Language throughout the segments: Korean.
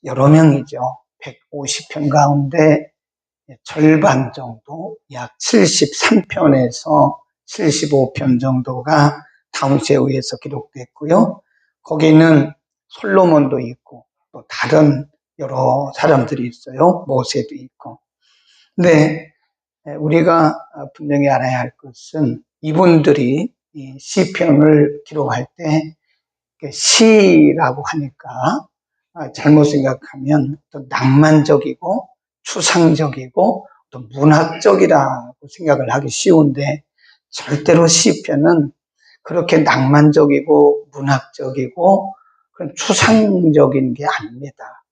여러 명이죠. 150편 가운데 절반 정도, 약 73편에서 75편 정도가 다윗에 의해서 기록됐고요. 거기는 솔로몬도 있고 또 다른 여러 사람들이 있어요. 모세도 있고. 근데 우리가 분명히 알아야 할 것은 이분들이 이 시편을 기록할 때 시라고 하니까 잘못 생각하면 또 낭만적이고 추상적이고 또 문학적이라고 생각을 하기 쉬운데, 절대로 시편은 그렇게 낭만적이고 문학적이고 그런 추상적인 게 아닙니다.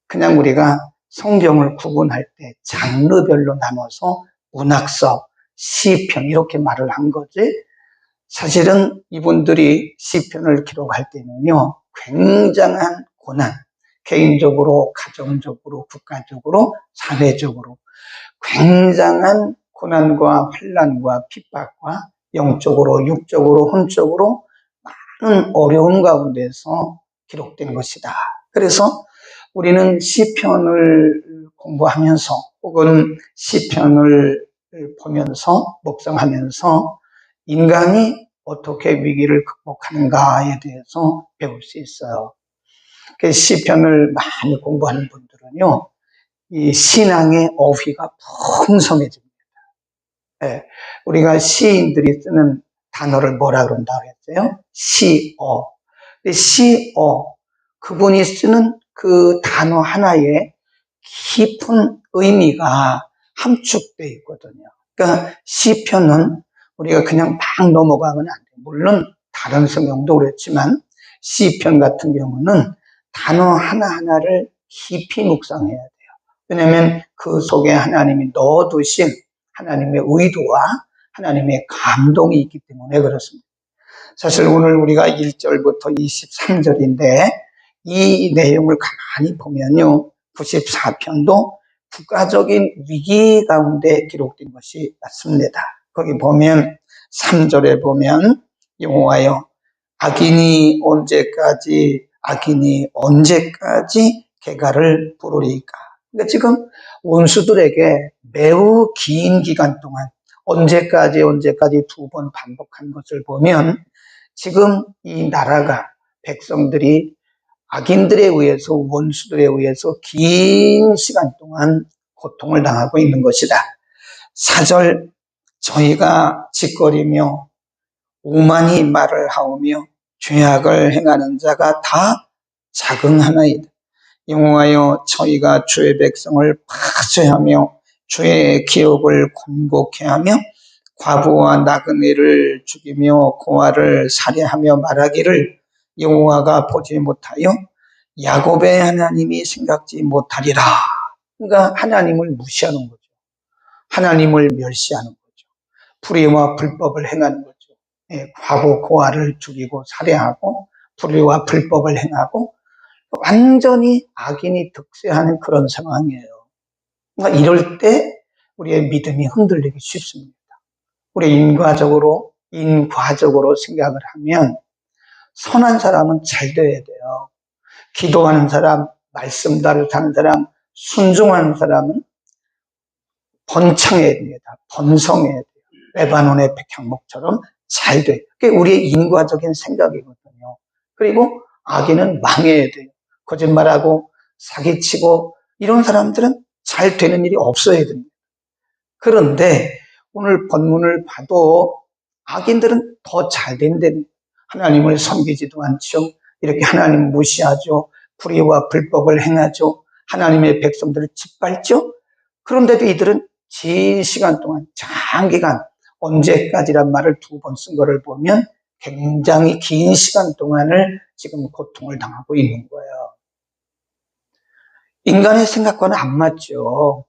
그냥 우리가 성경을 구분할 때 장르별로 나눠서 문학서, 시편 이렇게 말을 한 거지, 사실은 이분들이 시편을 기록할 때는요, 굉장한 고난, 개인적으로, 가정적으로, 국가적으로, 사회적으로 굉장한 고난과 환난과 핍박과 영적으로, 육적으로, 혼적으로 많은 어려운 가운데서 기록된 것이다. 그래서 우리는 시편을 공부하면서 혹은 시편을 보면서 묵상하면서 인간이 어떻게 위기를 극복하는가에 대해서 배울 수 있어요. 시편을 많이 공부하는 분들은요, 이 신앙의 어휘가 풍성해집니다. 네, 우리가 시인들이 쓰는 단어를 뭐라 그런다고 했어요? 시어. 시어, 그분이 쓰는 그 단어 하나에 깊은 의미가 함축되어 있거든요. 그러니까 시편은 우리가 그냥 막 넘어가면 안 돼요. 물론 다른 성경도 그렇지만 시편 같은 경우는 단어 하나하나를 깊이 묵상해야 돼요. 왜냐하면 그 속에 하나님이 넣어두신 하나님의 의도와 하나님의 감동이 있기 때문에 그렇습니다. 사실 오늘 우리가 1절부터 23절인데 이 내용을 가만히 보면요, 94편도 국가적인 위기 가운데 기록된 것이 맞습니다. 거기 보면 3절에 보면 여호와여, 악인이 언제까지 개가를 부르리까. 그러니까 지금 원수들에게 매우 긴 기간 동안 언제까지 두 번 반복한 것을 보면 지금 이 나라가, 백성들이 악인들에 의해서, 원수들에 의해서 긴 시간 동안 고통을 당하고 있는 것이다. 4절, 저희가 짓거리며 오만히 말을 하오며 죄악을 행하는 자가 다 자긍하나이다. 여호와여, 저희가 주의 백성을 파쇄하며 주의 기업을 곤곡해 하며 과부와 나그네를 죽이며 고아를 살해하며 말하기를 여호와가 보지 못하여 야곱의 하나님이 생각지 못하리라. 그러니까 하나님을 무시하는 거죠. 하나님을 멸시하는 거죠. 불의와 불법을 행하는 거죠. 과부 고아를 죽이고 살해하고 불의와 불법을 행하고 완전히 악인이 득세하는 그런 상황이에요. 그러니까 이럴 때 우리의 믿음이 흔들리기 쉽습니다. 우리 인과적으로 생각을 하면 선한 사람은 잘 돼야 돼요. 기도하는 사람, 말씀대로 사는 사람, 순종하는 사람은 번창해야 됩니다. 번성해야 돼요. 레바논의 백향목처럼 잘 돼요. 그게 우리의 인과적인 생각이거든요. 그리고 악인은 망해야 돼요. 거짓말하고 사기치고 이런 사람들은 잘 되는 일이 없어야 됩니다. 그런데 오늘 본문을 봐도 악인들은 더 잘 된다는, 하나님을 섬기지도 않죠. 이렇게 하나님 무시하죠. 불의와 불법을 행하죠. 하나님의 백성들을 짓밟죠. 그런데도 이들은 긴 시간 동안, 장기간, 언제까지란 말을 2번 쓴 거를 보면 굉장히 긴 시간 동안을 지금 고통을 당하고 있는 거예요. 인간의 생각과는 안 맞죠.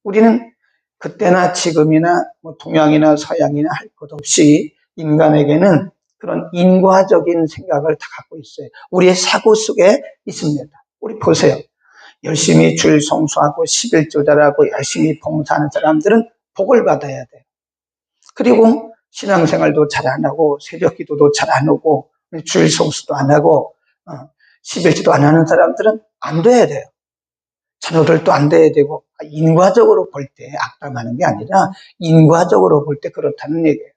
우리는 그때나 지금이나 동양이나 서양이나 할 것 없이 인간에게는 그런 인과적인 생각을 다 갖고 있어요. 우리의 사고 속에 있습니다. 우리 보세요. 열심히 주일 성수하고 11조 잘하고 열심히 봉사하는 사람들은 복을 받아야 돼요. 그리고 신앙생활도 잘 안 하고 새벽기도도 잘 안 하고 주일 성수도 안 하고 11조도 안 하는 사람들은 안 돼야 돼요. 자녀들도 안 돼야 되고, 인과적으로 볼 때 악담하는 게 아니라 인과적으로 볼 때 그렇다는 얘기예요.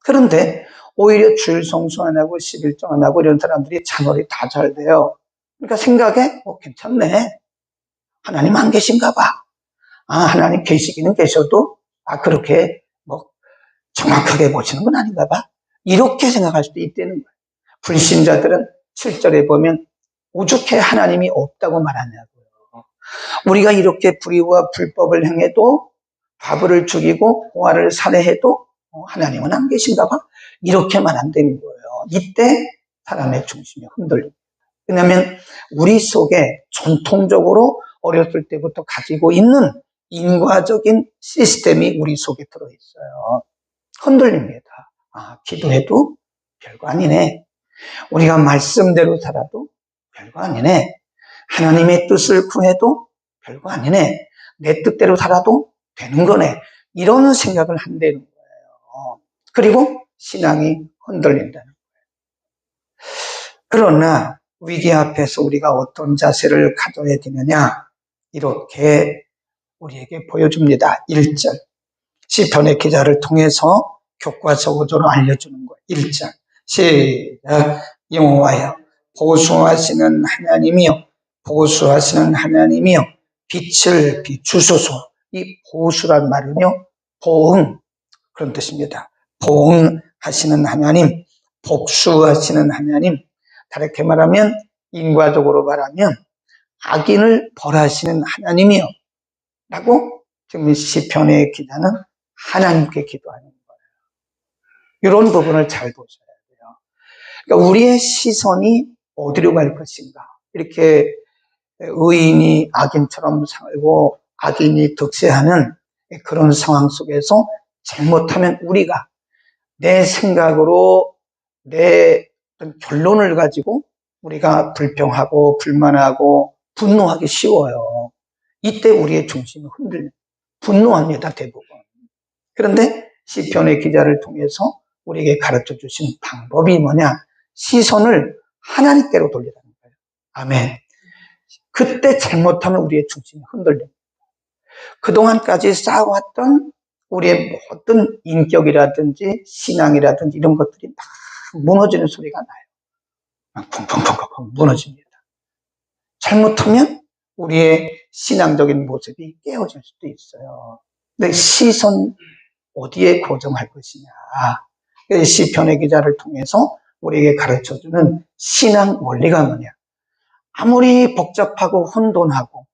그런데 오히려 주일 성수 안 하고 11조 안 하고 이런 사람들이 자녀들이 다 잘 돼요. 그러니까 생각에 괜찮네. 하나님 안 계신가 봐. 하나님 계시기는 계셔도 그렇게 정확하게 보시는 건 아닌가 봐. 이렇게 생각할 수도 있다는 거예요. 불신자들은 7절에 보면 오죽해 하나님이 없다고 말하냐고요. 우리가 이렇게 불의와 불법을 행해도 바보를 죽이고 고아를 살해해도 하나님은 안 계신가 봐. 이렇게 말한다는 거예요. 이때 사람의 중심이 흔들립니다. 왜냐하면 우리 속에 전통적으로 어렸을 때부터 가지고 있는 인과적인 시스템이 우리 속에 들어있어요. 흔들립니다. 기도해도 별거 아니네. 우리가 말씀대로 살아도 별거 아니네. 하나님의 뜻을 구해도 별거 아니네. 내 뜻대로 살아도 되는 거네. 이런 생각을 한다는 거예요. 그리고 신앙이 흔들린다는 거예요. 그러나 위기 앞에서 우리가 어떤 자세를 가져야 되느냐, 이렇게 우리에게 보여줍니다. 1절 시편의 기자를 통해서 교과서적으로 알려주는 거예요. 1절 시작. 여호와여 보수하시는 하나님이여, 보수하시는 하나님이여 빛을 비추소서. 이 보수란 말은요, 보응, 그런 뜻입니다. 보응하시는 하나님, 복수하시는 하나님, 다르게 말하면 인과적으로 말하면 악인을 벌하시는 하나님이요 라고 지금 시편의 기자는 하나님께 기도하는 거예요. 이런 부분을 잘 보셔야 돼요. 그러니까 우리의 시선이 어디로 갈 것인가. 이렇게 의인이 악인처럼 살고 악인이 득세하는 그런 상황 속에서 잘못하면 우리가 내 생각으로 내 어떤 결론을 가지고 우리가 불평하고 불만하고 분노하기 쉬워요. 이때 우리의 중심이 흔들려 분노합니다, 대부분. 그런데 시편의 기자를 통해서 우리에게 가르쳐 주신 방법이 뭐냐? 시선을 하나님께로 돌리라는 거예요. 아멘. 그때 잘못하면 우리의 중심이 흔들립니다. 그동안까지 쌓아왔던 우리의 모든 인격이라든지 신앙이라든지 이런 것들이 막 무너지는 소리가 나요. 쿵쿵쿵쿵 무너집니다. 잘못하면 우리의 신앙적인 모습이 깨어질 수도 있어요. 근데 시선 어디에 고정할 것이냐. 시편의 기자를 통해서 우리에게 가르쳐주는 신앙 원리가 뭐냐. 아무리 복잡하고 혼돈하고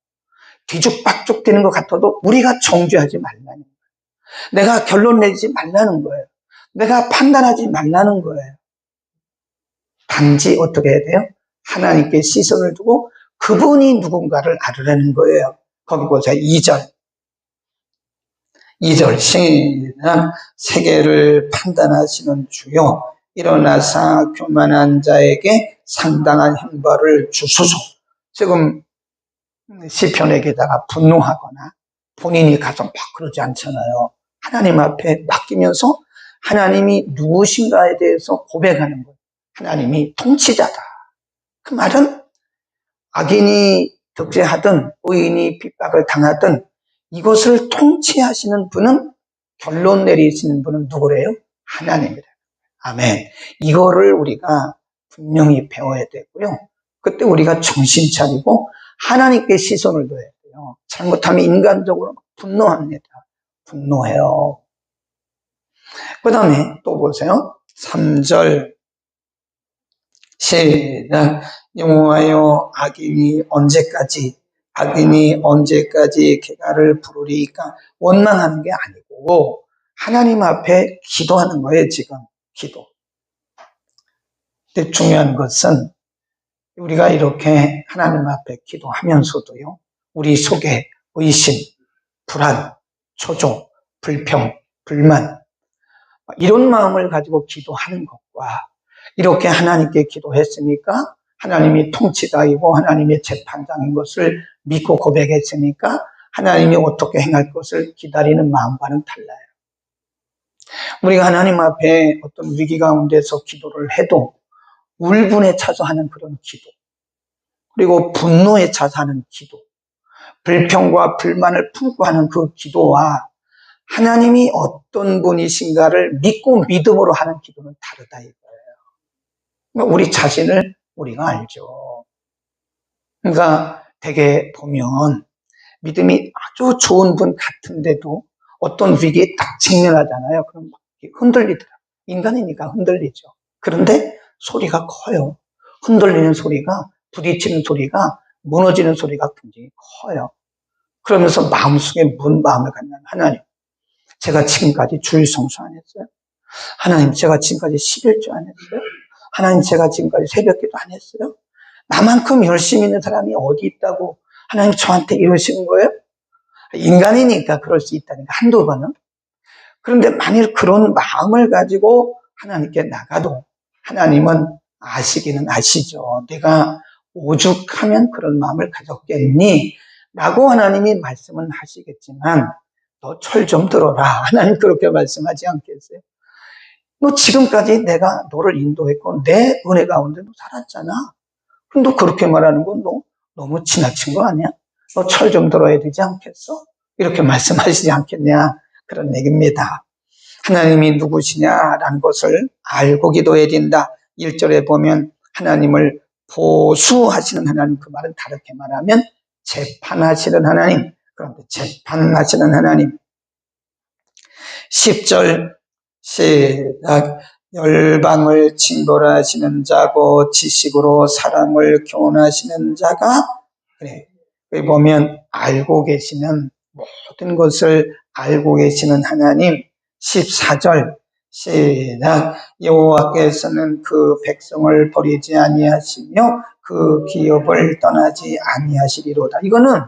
뒤죽박죽 되는 것 같아도 우리가 정죄하지 말라는 거예요. 내가 결론 내지 말라는 거예요. 내가 판단하지 말라는 거예요. 단지 어떻게 해야 돼요? 하나님께 시선을 두고 그분이 누군가를 알으라는 거예요. 거기 보세요. 2절 시작. 세계를 판단하시는 주여, 일어나사 교만한 자에게 상당한 형벌을 주소서. 지금 시편의 기자가 분노하거나 본인이 가서 막 그러지 않잖아요. 하나님 앞에 맡기면서 하나님이 누구신가에 대해서 고백하는 거예요. 하나님이 통치자다. 그 말은 악인이 득세하든 의인이 핍박을 당하든 이것을 통치하시는 분은, 결론 내리시는 분은 누구래요? 하나님이다. 아멘. 이거를 우리가 분명히 배워야 되고요. 그때 우리가 정신 차리고 하나님께 시선을 둬야 돼요. 잘못하면 인간적으로 분노합니다. 분노해요. 그 다음에 또 보세요. 3절 시작. 여호와여 악인이 언제까지 개가를 부르리까. 원망하는 게 아니고 하나님 앞에 기도하는 거예요. 지금 기도. 근데 중요한 것은 우리가 이렇게 하나님 앞에 기도하면서도요, 우리 속에 의심, 불안, 초조, 불평, 불만, 이런 마음을 가지고 기도하는 것과 이렇게 하나님께 기도했으니까 하나님이 통치자이고 하나님의 재판장인 것을 믿고 고백했으니까 하나님이 어떻게 행할 것을 기다리는 마음과는 달라요. 우리가 하나님 앞에 어떤 위기 가운데서 기도를 해도 울분에 차서 하는 그런 기도, 그리고 분노에 차서 하는 기도, 불평과 불만을 품고 하는 그 기도와 하나님이 어떤 분이신가를 믿고 믿음으로 하는 기도는 다르다 이거예요. 그러니까 우리 자신을 우리가 알죠. 그러니까 되게 보면 믿음이 아주 좋은 분 같은데도 어떤 위기에 딱 직면하잖아요. 그럼 막 흔들리더라. 인간이니까 흔들리죠. 그런데 소리가 커요. 흔들리는 소리가, 부딪히는 소리가, 무너지는 소리가 굉장히 커요. 그러면서 마음속에 뭔 마음을 갖냐면, 하나님, 제가 지금까지 주일 성수 안 했어요? 하나님, 제가 지금까지 11조 안 했어요? 하나님, 제가 지금까지 새벽기도 안 했어요? 나만큼 열심히 있는 사람이 어디 있다고 하나님 저한테 이러시는 거예요? 인간이니까 그럴 수 있다니까, 한두 번은. 그런데 만일 그런 마음을 가지고 하나님께 나가도 하나님은 아시기는 아시죠. 내가 오죽하면 그런 마음을 가졌겠니? 라고 하나님이 말씀은 하시겠지만 너 철 좀 들어라. 하나님 그렇게 말씀하지 않겠어요? 너 지금까지 내가 너를 인도했고 내 은혜 가운데 너 살았잖아. 그럼 너 그렇게 말하는 건 너 너무 지나친 거 아니야? 너 철 좀 들어야 되지 않겠어? 이렇게 말씀하시지 않겠냐? 그런 얘기입니다. 하나님이 누구시냐라는 것을 알고 기도해야 된다. 1절에 보면 하나님을 보수하시는 하나님, 그 말은 다르게 말하면 재판하시는 하나님, 그런데 재판하시는 하나님. 10절 시작. 열방을 징벌하시는 자고 지식으로 사람을 교훈하시는 자가, 그래. 여기 보면 알고 계시는, 모든 것을 알고 계시는 하나님. 14절 시작. 여호와께서는 그 백성을 버리지 아니하시며 그 기업을 떠나지 아니하시리로다. 이거는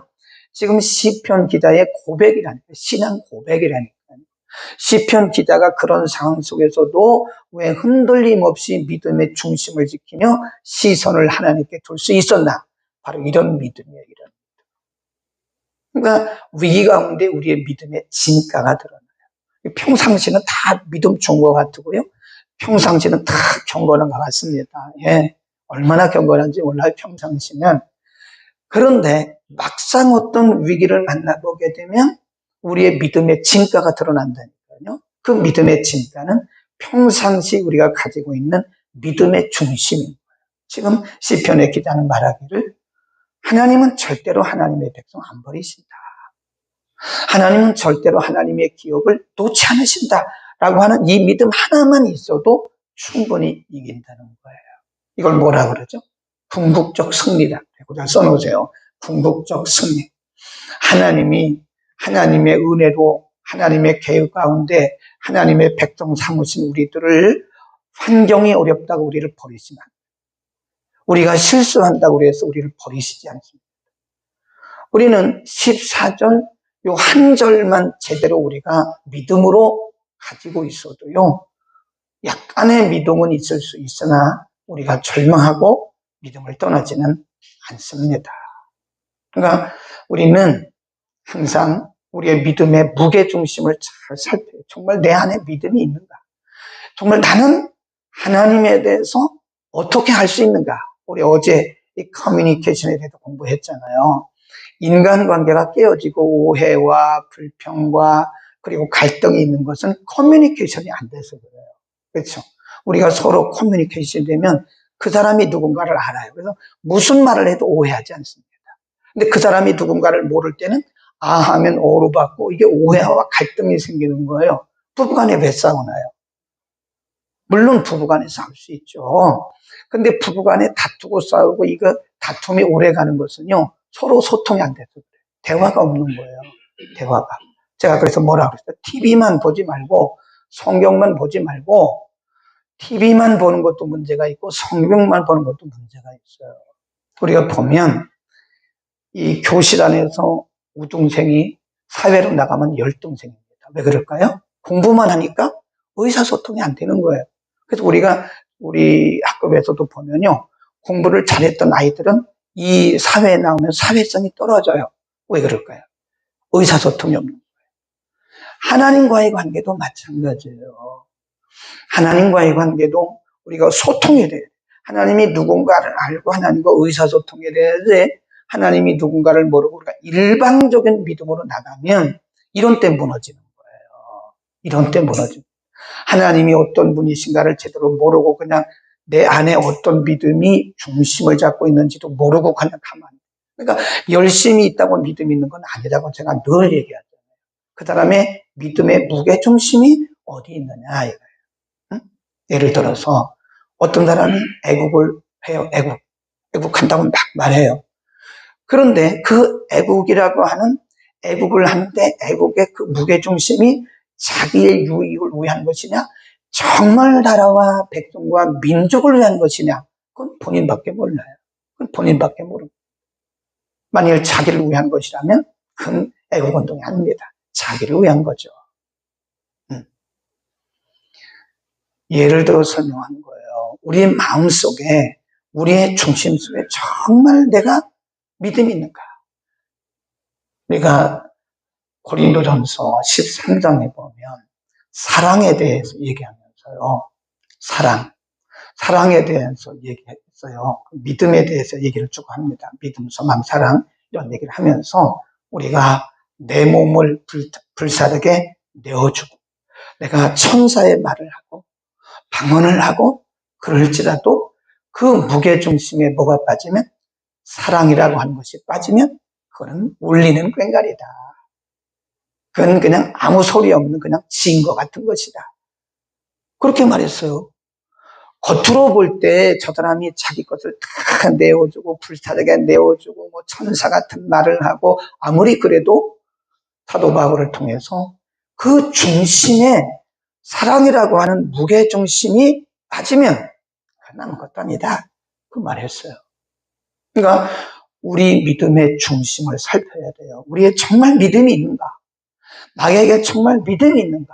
지금 시편 기자의 고백이라니까, 신앙 고백이라니까. 시편 기자가 그런 상황 속에서도 왜 흔들림 없이 믿음의 중심을 지키며 시선을 하나님께 둘 수 있었나? 바로 이런 믿음이에요. 이런. 그러니까 위기 가운데 우리의 믿음의 진가가 드러나요. 평상시는 다 믿음 좋은 것 같고요. 평상시는 다 경건한 것 같습니다. 예, 얼마나 경건한지 몰라요, 평상시는. 그런데 막상 어떤 위기를 만나보게 되면 우리의 믿음의 진가가 드러난다니까요. 그 믿음의 진가는 평상시 우리가 가지고 있는 믿음의 중심인 거예요. 지금 시편의 기자는 말하기를 하나님은 절대로 하나님의 백성 안 버리신다. 하나님은 절대로 하나님의 기업을 놓지 않으신다라고 하는 이 믿음 하나만 있어도 충분히 이긴다는 거예요. 이걸 뭐라 그러죠? 궁극적 승리다. 그걸 써놓으세요. 궁극적 승리. 하나님이 하나님의 은혜로 하나님의 계획 가운데 하나님의 백성 삼으신 우리들을 환경이 어렵다고 우리를 버리시면 안 돼요. 우리가 실수한다고 해서 우리를 버리시지 않습니다. 우리는 14절 요 한 절만 제대로 우리가 믿음으로 가지고 있어도요, 약간의 미동은 있을 수 있으나 우리가 절망하고 믿음을 떠나지는 않습니다. 그러니까 우리는 항상 우리의 믿음의 무게중심을 잘 살펴요. 정말 내 안에 믿음이 있는가? 정말 나는 하나님에 대해서 어떻게 할 수 있는가? 우리 어제 이 커뮤니케이션에 대해서 공부했잖아요. 인간관계가 깨어지고 오해와 불평과 그리고 갈등이 있는 것은 커뮤니케이션이 안 돼서 그래요. 그렇죠? 우리가 서로 커뮤니케이션이 되면 그 사람이 누군가를 알아요. 그래서 무슨 말을 해도 오해하지 않습니다. 근데 그 사람이 누군가를 모를 때는 아 하면 오로 받고 이게 오해와 갈등이 생기는 거예요. 부부간에 왜 싸우나요? 물론 부부간에 싸울 수 있죠. 근데 부부간에 다투고 싸우고 이거 다툼이 오래 가는 것은요, 서로 소통이 안 돼서 그래요. 대화가 없는 거예요. 대화가. 제가 그래서 뭐라 그랬어요? TV만 보지 말고 성경만 보지 말고 TV만 보는 것도 문제가 있고 성경만 보는 것도 문제가 있어요. 우리가 보면 이 교실 안에서 우등생이 사회로 나가면 열등생입니다. 왜 그럴까요? 공부만 하니까 의사소통이 안 되는 거예요. 그래서 우리 학급에서도 보면요, 공부를 잘했던 아이들은 이 사회에 나오면 사회성이 떨어져요. 왜 그럴까요? 의사소통이 없는 거예요. 하나님과의 관계도 마찬가지예요. 하나님과의 관계도 우리가 소통이 돼요. 하나님이 누군가를 알고 하나님과 의사소통에 대해서 하나님이 누군가를 모르고 우리가 일방적인 믿음으로 나가면 이론 때 무너지는 거예요. 이론 때 무너지는. 하나님이 어떤 분이신가를 제대로 모르고 그냥 내 안에 어떤 믿음이 중심을 잡고 있는지도 모르고 그냥 가만히. 그러니까 열심히 있다고 믿음이 있는 건 아니라고 제가 늘 얘기하잖아요. 그 사람의 믿음의 무게 중심이 어디 있느냐 이거예요. 응? 예를 들어서 어떤 사람이 애국을 해요. 애국한다고 막 말해요. 그런데 그 애국이라고 하는 애국을 하는데 애국의 그 무게 중심이 자기의 유익을 위한 것이냐, 정말 나라와 백성과 민족을 위한 것이냐, 그건 본인밖에 몰라요. 그건 본인밖에 모릅니다. 만일 자기를 위한 것이라면 그건 애국운동이 아닙니다. 자기를 위한 거죠. 예를 들어 설명하는 거예요. 우리의 마음속에, 우리의 중심 속에 정말 내가 믿음이 있는가? 우리가 고린도전서 13장에 보면 사랑에 대해서 얘기하면서요. 사랑에 대해서 얘기했어요. 믿음에 대해서 얘기를 쭉 합니다. 믿음, 소망, 사랑 이런 얘기를 하면서 우리가 내 몸을 불사르게 내어주고 내가 천사의 말을 하고 방언을 하고 그럴지라도 그 무게중심에 뭐가 빠지면 사랑이라고 하는 것이 빠지면 그거는 울리는 꽹과리다. 그건 그냥 아무 소리 없는 그냥 지인것 같은 것이다. 그렇게 말했어요. 겉으로 볼 때 저 사람이 자기 것을 다 내어주고 불타르게 내어주고 뭐 천사 같은 말을 하고 아무리 그래도 사도 바울을 통해서 그 중심에 사랑이라고 하는 무게중심이 빠지면 그건 아무것도 아니다. 그 말했어요. 그러니까 우리 믿음의 중심을 살펴야 돼요. 우리의 정말 믿음이 있는가? 나에게 정말 믿음이 있는가?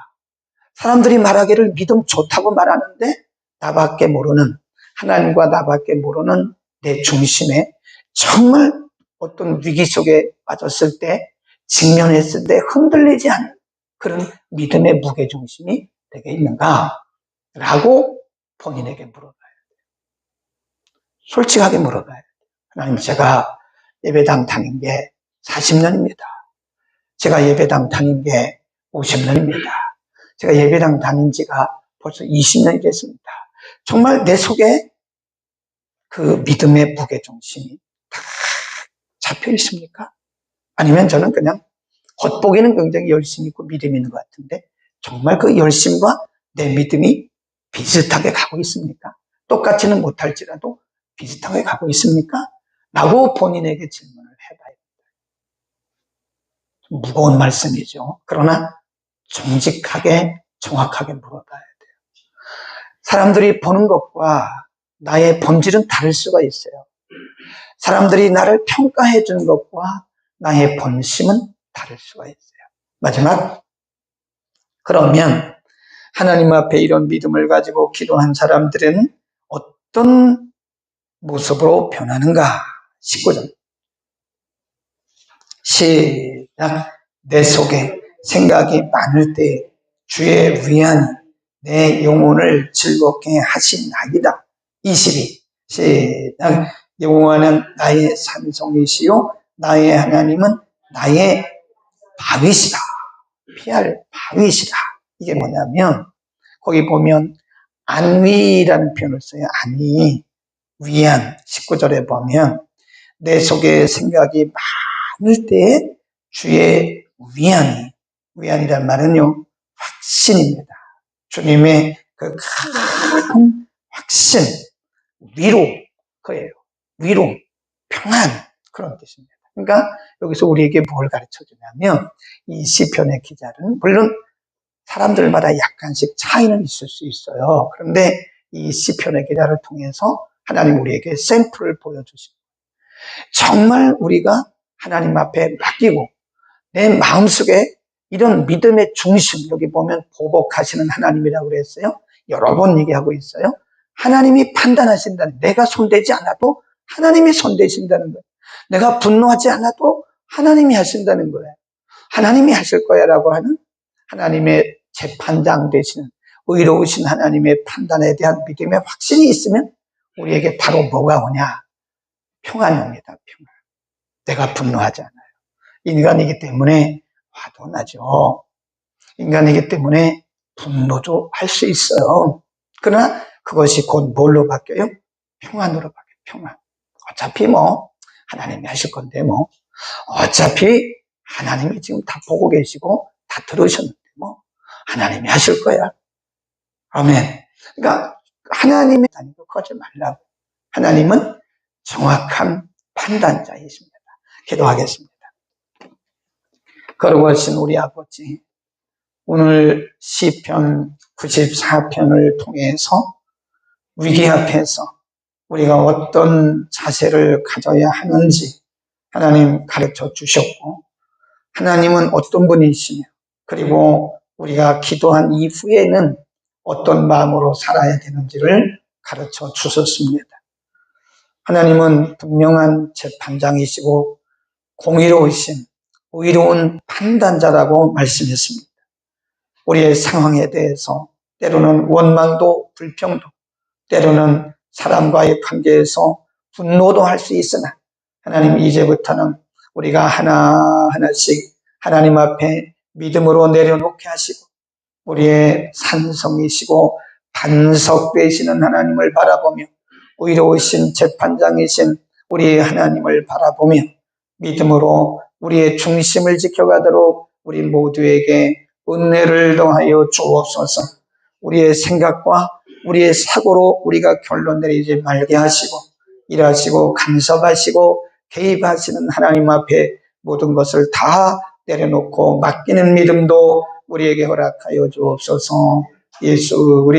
사람들이 말하기를 믿음 좋다고 말하는데 나밖에 모르는, 하나님과 나밖에 모르는 내 중심에 정말 어떤 위기 속에 빠졌을 때, 직면했을 때 흔들리지 않는 그런 믿음의 무게중심이 내게 있는가? 라고 본인에게 물어봐야 돼요. 솔직하게 물어봐야 돼요. 하나님, 제가 예배당 다닌 게 40년입니다. 제가 예배당 다닌 게 50년입니다. 제가 예배당 다닌 지가 벌써 20년이 됐습니다. 정말 내 속에 그 믿음의 무게중심이 다 잡혀 있습니까? 아니면 저는 그냥 겉보기는 굉장히 열심히 있고 믿음이 있는 것 같은데 정말 그 열심과 내 믿음이 비슷하게 가고 있습니까? 똑같지는 못할지라도 비슷하게 가고 있습니까? 라고 본인에게 질문을 해봐야 됩니다. 좀 무거운 말씀이죠. 그러나 정직하게 정확하게 물어봐야 돼요. 사람들이 보는 것과 나의 본질은 다를 수가 있어요. 사람들이 나를 평가해 준 것과 나의 본심은 다를 수가 있어요. 마지막, 그러면 하나님 앞에 이런 믿음을 가지고 기도한 사람들은 어떤 모습으로 변하는가? 19절 시작. 내 속에 생각이 많을 때 주의 위안이 내 영혼을 즐겁게 하시나이다. 22 시작. 여호와는 나의 산성이시요 나의 하나님은 나의 바위시다. 피할 바위시다. 이게 뭐냐면 거기 보면 안위라는 표현을 써요. 안위, 위안. 19절에 보면 내 속에 생각이 많을 때 주의 위안이란 말은요, 확신입니다. 주님의 그 큰 확신, 위로, 그래요. 위로, 평안, 그런 뜻입니다. 그러니까 여기서 우리에게 뭘 가르쳐 주냐면 이 시편의 기자는 물론 사람들마다 약간씩 차이는 있을 수 있어요. 그런데 이 시편의 기자를 통해서 하나님 우리에게 샘플을 보여주십니다. 정말 우리가 하나님 앞에 맡기고 내 마음속에 이런 믿음의 중심, 여기 보면 보복하시는 하나님이라고 그랬어요. 여러 번 얘기하고 있어요. 하나님이 판단하신다는, 내가 손대지 않아도 하나님이 손대신다는 거예요. 내가 분노하지 않아도 하나님이 하신다는 거예요. 하나님이 하실 거야 라고 하는 하나님의 재판장 되시는 의로우신 하나님의 판단에 대한 믿음의 확신이 있으면 우리에게 바로 뭐가 오냐? 평안이 옵니다. 평안. 내가 분노하지 않아요. 인간이기 때문에 화도 나죠. 인간이기 때문에 분노도 할 수 있어요. 그러나 그것이 곧 뭘로 바뀌어요? 평안으로 바뀌어요. 평안. 어차피 뭐 하나님이 하실 건데 뭐 어차피 하나님이 지금 다 보고 계시고 다 들으셨는데 뭐 하나님이 하실 거야. 아멘. 그러니까 하나님이 아니고 그러지 말라고. 하나님은 정확한 판단자이십니다. 기도하겠습니다. 거룩하신 우리 아버지, 오늘 시편 94편을 통해서 위기 앞에서 우리가 어떤 자세를 가져야 하는지 하나님 가르쳐 주셨고, 하나님은 어떤 분이시며, 그리고 우리가 기도한 이후에는 어떤 마음으로 살아야 되는지를 가르쳐 주셨습니다. 하나님은 분명한 재판장이시고 공의로우신 의로운 판단자라고 말씀했습니다. 우리의 상황에 대해서 때로는 원망도 불평도, 때로는 사람과의 관계에서 분노도 할 수 있으나 하나님 이제부터는 우리가 하나하나씩 하나님 앞에 믿음으로 내려놓게 하시고 우리의 산성이시고 반석 되시는 하나님을 바라보며 의로우신 재판장이신 우리 하나님을 바라보며 믿음으로 우리의 중심을 지켜가도록 우리 모두에게 은혜를 더하여 주옵소서. 우리의 생각과 우리의 사고로 우리가 결론 내리지 말게 하시고 일하시고 간섭하시고 개입하시는 하나님 앞에 모든 것을 다 내려놓고 맡기는 믿음도 우리에게 허락하여 주옵소서. 예수 우리